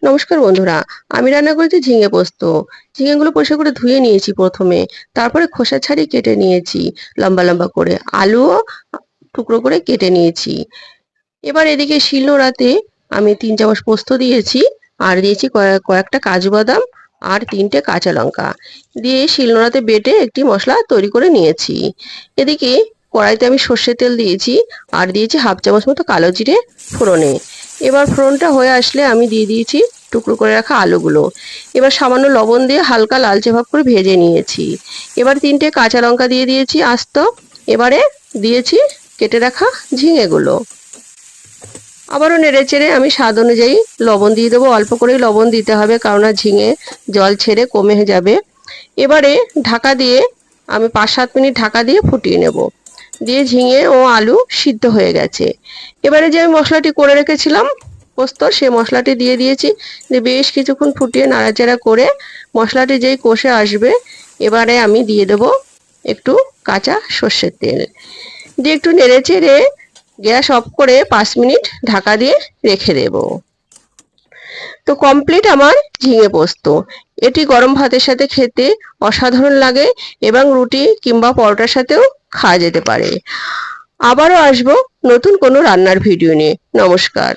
নমস্কার বন্ধুরা, আমি রান্না করেছি ঝিঙে পোস্ত। ঝিঙেগুলো পরিষ্কার করে ধুয়ে নিয়েছি প্রথমে, তারপরে খোসা ছাড়িয়ে কেটে নিয়েছি লম্বা লম্বা করে। আলুও টুকরো করে কেটে নিয়েছি। এবার এদিকে শিলনোড়াতে আমি 3 চামচ পোস্ত দিয়েছি, আর দিয়েছি কয়েকটা কাজু বাদাম আর 3টে কাঁচা লঙ্কা দিয়ে শিলনোড়াতে বেটে একটি মশলা তৈরি করে নিয়েছি। এদিকে কড়াইতে আমি সর্ষের তেল দিয়েছি, আর দিয়েছি 1/2 চামচ মতো কালো জিরে ফোড়নে। এবার ফোড়নটা হয়ে আসলে আমি দিয়ে দিয়েছি টুকরো করে রাখা আলুগুলো। এবার সামান্য লবণ দিয়ে হালকা লালচে ভাব করে ভেজে নিয়েছি। এবার 3টে কাঁচা লঙ্কা দিয়ে দিয়েছি আস্ত। এবারে দিয়েছি কেটে রাখা ঝিঙেগুলো। আবারও নেড়েচেড়ে আমি স্বাদ অনুযায়ী লবণ দিয়ে দেবো। অল্প করেই লবণ দিতে হবে, কারণ ঝিঙে জল ছেড়ে কমে যাবে। এবারে ঢাকা দিয়ে আমি 5-7 মিনিট ঢাকা দিয়ে ফুটিয়ে নেব। দিয়ে ঝিঙে ও আলু সিদ্ধ হয়ে গেছে। এবারে যে আমি মশলাটি করে রেখেছিলাম পোস্তর, সেই মশলাটি দিয়ে দিয়েছি। দিয়ে বেশ কিছুক্ষণ ফুটিয়ে নাড়াচাড়া করে মশলাটি যেই কষে আসবে, এবারে আমি দিয়ে দেব একটু কাঁচা সর্ষের তেল। দিয়ে একটু নেড়েচেড়ে গ্যাস অফ করে 5 মিনিট ঢাকা দিয়ে রেখে দেব। তো কমপ্লিট আমার ঝিঙে পোস্ত। এটি গরম ভাতের সাথে খেতে অসাধারণ লাগে, এবং রুটি কিংবা পরোটার সাথেও খাওয়া যেতে পারে। আবারও আসবো নতুন কোনো রান্নার ভিডিও নিয়ে। নমস্কার।